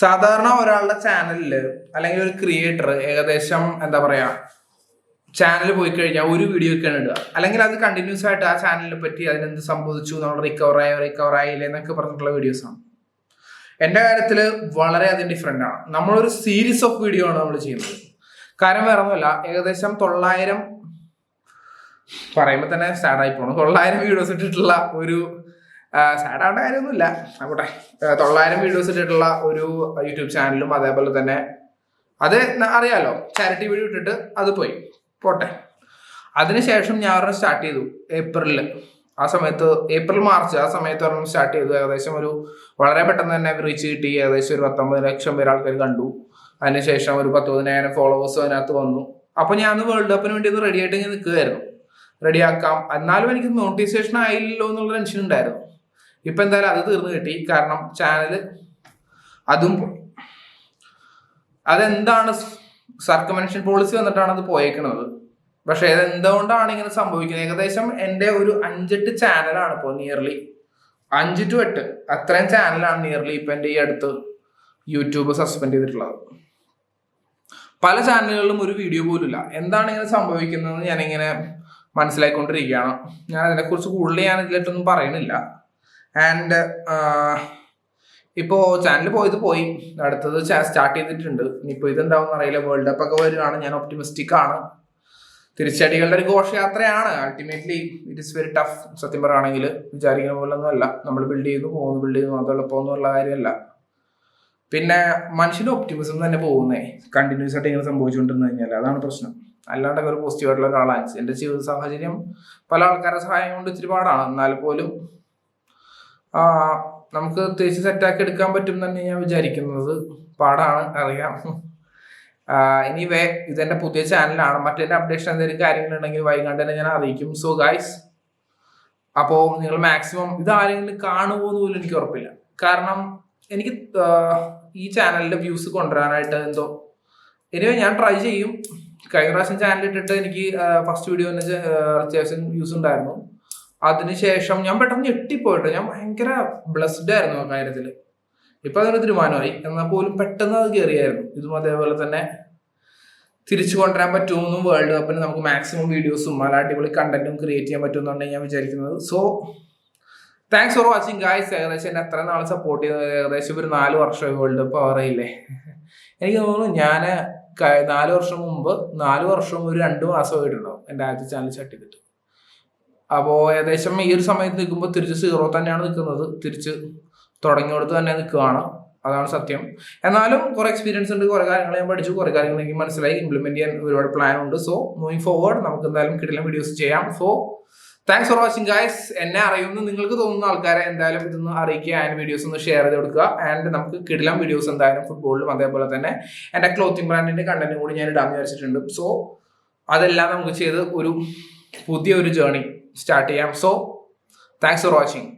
സാധാരണ ഒരാളുടെ ചാനലിൽ അല്ലെങ്കിൽ ഒരു ക്രിയേറ്റർ ഏകദേശം എന്താ പറയാ ചാനൽ പോയി കഴിഞ്ഞാൽ ഒരു വീഡിയോ ഒക്കെയാണ് ഇടുക, അല്ലെങ്കിൽ അത് കണ്ടിന്യൂസ് ആയിട്ട് ആ ചാനലിനെ പറ്റി അതിനെന്ത് സംഭവിച്ചു, നമ്മൾ റിക്കവർ ആയില്ലേ എന്നൊക്കെ പറഞ്ഞിട്ടുള്ള വീഡിയോസാണ്. എൻ്റെ കാര്യത്തിൽ വളരെയധികം ഡിഫറെൻ്റ് ആണ്. നമ്മളൊരു സീരീസ് ഓഫ് വീഡിയോ ആണ് നമ്മൾ ചെയ്യുന്നത്. കാരണം വേറെ ഒന്നുമല്ല, ഏകദേശം 900 പറയുമ്പോൾ തന്നെ സാഡായി പോകണം, 900 വീഡിയോസ് ഇട്ടിട്ടുള്ള ഒരു സാഡാവേണ്ട കാര്യമൊന്നുമില്ല അവിടെ 900 വീഡിയോസ് ഇട്ടിട്ടുള്ള ഒരു യൂട്യൂബ് ചാനലും, അതേപോലെ തന്നെ അത് അറിയാലോ, ചാരിറ്റി വീഡിയോ ഇട്ടിട്ട് അത് പോട്ടെ. അതിനുശേഷം ഞാൻ ഒരെണ്ണം സ്റ്റാർട്ട് ചെയ്തു ഏപ്രിൽ മാർച്ച് ആ സമയത്ത് ഒരെണ്ണം സ്റ്റാർട്ട് ചെയ്തു. ഏകദേശം ഒരു വളരെ പെട്ടെന്ന് തന്നെ റീച്ച് കിട്ടി. ഏകദേശം ഒരു 19 ലക്ഷം പേര് ആൾക്കാർ കണ്ടു. അതിനുശേഷം ഒരു 19,000 ഫോളോവേഴ്സ് അതിനകത്ത് വന്നു. അപ്പൊ ഞാൻ വേൾഡ് കപ്പിന് വേണ്ടി ഒന്ന് റെഡി ആയിട്ട് ഇങ്ങനെ നിൽക്കുകയായിരുന്നു, റെഡിയാക്കാം. എന്നാലും എനിക്ക് നോട്ടിഫിക്കേഷൻ ആയില്ലല്ലോ എന്നുള്ള ടെൻഷൻ ഉണ്ടായിരുന്നു. ഇപ്പൊ എന്തായാലും അത് തീർന്നു കിട്ടി. കാരണം ചാനൽ അതും പോയി. അതെന്താണ് സർക്കമൻഷൻ പോളിസി വന്നിട്ടാണ് അത് പോയേക്കുന്നത്. പക്ഷെ ഇതെന്തുകൊണ്ടാണ് ഇങ്ങനെ സംഭവിക്കുന്നത്? ഏകദേശം എൻ്റെ ഒരു 5-8 ചാനലാണ് ഇപ്പോൾ നിയർലി 5 to 8 അത്രയും ചാനലാണ് നിയർലി ഇപ്പൊ എൻ്റെ ഈ അടുത്ത് യൂട്യൂബ് സസ്പെൻഡ് ചെയ്തിട്ടുള്ളത്. പല ചാനലുകളിലും ഒരു വീഡിയോ പോലും ഇല്ല. എന്താണ് ഇങ്ങനെ സംഭവിക്കുന്നത് ഞാനിങ്ങനെ മനസ്സിലാക്കിക്കൊണ്ടിരിക്കുകയാണ്. ഞാൻ അതിനെക്കുറിച്ച് കൂടുതൽ ഞാൻ ഇതിലായിട്ടൊന്നും പറയുന്നില്ല. ആൻഡ് ഇപ്പോൾ ചാനൽ പോയി, അടുത്തത് സ്റ്റാർട്ട് ചെയ്തിട്ടുണ്ട്. ഇനിയിപ്പോൾ ഇതെന്താവും അറിയില്ല. വേൾഡ് കപ്പ് ഒക്കെ വരികയാണ്. ഞാൻ ഒപ്റ്റിമിസ്റ്റിക് ആണ്. തിരിച്ചടികളുടെ ഒരു ഘോഷയാത്രയാണ്. Ultimately it is very tough. സത്യം പറയുകയാണെങ്കിൽ വിചാരിക്കുന്ന പോലെ ഒന്നും അല്ല. നമ്മൾ ബിൽഡ് ചെയ്യുന്നു മാത്രം എളുപ്പമൊന്നുമുള്ള കാര്യമല്ല. പിന്നെ മനുഷ്യന്റെ ഒപ്റ്റിമിസം തന്നെ പോകുന്നേ കണ്ടിന്യൂസ് ആയിട്ട് ഇങ്ങനെ സംഭവിച്ചുകൊണ്ടിരുന്നു കഴിഞ്ഞാൽ അതാണ് പ്രശ്നം. അല്ലാണ്ട് ഒരു പോസിറ്റീവ് ആയിട്ടുള്ള ഒരാളാണ്. എൻ്റെ ജീവിത സാഹചര്യം പല ആൾക്കാരുടെ സഹായം കൊണ്ട് ഇച്ചിരി പാടാണ്. എന്നാൽ പോലും നമുക്ക് തിരിച്ച് സെറ്റാക്കി എടുക്കാൻ പറ്റും തന്നെ ഞാൻ വിചാരിക്കുന്നത്. പാടാണ്, അറിയാം. ഇനി ഇതെന്റെ പുതിയ ചാനലാണ്. മറ്റേ അപ്ഡേഷൻ എന്തെങ്കിലും കാര്യങ്ങളുണ്ടെങ്കിൽ വൈകാണ്ട് തന്നെ ഞാൻ അറിയിക്കും. സോ ഗൈസ്, അപ്പോൾ നിങ്ങൾ മാക്സിമം ഇതാരെങ്കിലും കാണുമോന്ന് പോലും എനിക്ക് ഉറപ്പില്ല. കാരണം എനിക്ക് ഈ ചാനലിന്റെ വ്യൂസ് കൊണ്ടുവരാനായിട്ട് എന്തോ എനിവേ ഞാൻ ട്രൈ ചെയ്യും. കഴിഞ്ഞ പ്രാവശ്യം ചാനൽ ഇട്ടിട്ട് എനിക്ക് ഫസ്റ്റ് വീഡിയോന് അത്യാവശ്യം വ്യൂസ് ഉണ്ടായിരുന്നു. അതിനുശേഷം ഞാൻ പെട്ടെന്ന് ഞെട്ടിപ്പോയിട്ട് ഞാൻ ഭയങ്കര ബ്ലെസ്ഡ് ആയിരുന്നു ആ കാര്യത്തിൽ. ഇപ്പൊ അതിന് തീരുമാനമായി. എന്നാൽ പോലും പെട്ടെന്ന് അത് കയറിയായിരുന്നു. ഇതും അതേപോലെ തന്നെ തിരിച്ചു കൊണ്ടുവരാൻ പറ്റുമെന്നും വേൾഡ് കപ്പിന് നമുക്ക് മാക്സിമം വീഡിയോസും നല്ല അടിപൊളി കണ്ടന്റും ക്രിയേറ്റ് ചെയ്യാൻ പറ്റുമെന്നാണ് ഞാൻ വിചാരിക്കുന്നത്. So thanks for watching guys. ഏകദേശം എന്നെ എത്ര നാൾ സപ്പോർട്ട് ചെയ്തത്? ഏകദേശം ഒരു 4 വർഷമായി വേൾഡ് കപ്പ് പറയില്ലേ. എനിക്ക് തോന്നുന്നു ഞാൻ 4 വർഷം മുമ്പ് 4 വർഷവും ഒരു 2 മാസമായിട്ടുണ്ടാവും എൻ്റെ ആദ്യത്തെ ചാനൽ സ്റ്റാർട്ട് ചെയ്തിട്ട്. അപ്പോൾ ഏകദേശം ഈ ഒരു സമയത്ത് നിൽക്കുമ്പോൾ തിരിച്ച് 0 തന്നെയാണ് നിൽക്കുന്നത്. തിരിച്ച് തുടങ്ങിയോടത്ത് തന്നെ നിൽക്കുകയാണ്. അതാണ് സത്യം. എന്നാലും കുറെ എക്സ്പീരിയൻസ് ഉണ്ട്, കുറെ കാര്യങ്ങൾ ഞാൻ പഠിച്ചു, കുറെ കാര്യങ്ങൾ എനിക്ക് മനസ്സിലായി. ഇംപ്ലിമെന്റ് ചെയ്യാൻ ഒരുപാട് പ്ലാൻ ഉണ്ട്. സോ മൂവിങ് ഫോർവേഡ് നമുക്ക് എന്തായാലും കിടിലൻ വീഡിയോസ് ചെയ്യാം. So thanks for watching guys. എന്നെ അറിയുമെന്ന് നിങ്ങൾക്ക് തോന്നുന്ന ആൾക്കാരെ എന്തായാലും ഇതൊന്ന് അറിയിക്കുക. ആൻഡ് വീഡിയോസ് ഒന്ന് ഷെയർ ചെയ്ത് കൊടുക്കുക. ആൻഡ് നമുക്ക് കിടിലൻ വീഡിയോസ് എന്തായാലും ഫുട്ബോളിലും അതേപോലെ തന്നെ എൻ്റെ ക്ലോത്തിങ് ബ്രാൻഡിന്റെ കണ്ടന്റും കൂടി ഞാൻ ഇടാൻ വിചാരിച്ചിട്ടുണ്ട്. സോ അതെല്ലാം നമുക്ക് ചെയ്ത് ഒരു പുതിയൊരു ജേർണി സ്റ്റാർട്ട് ചെയ്യാം. So thanks for watching.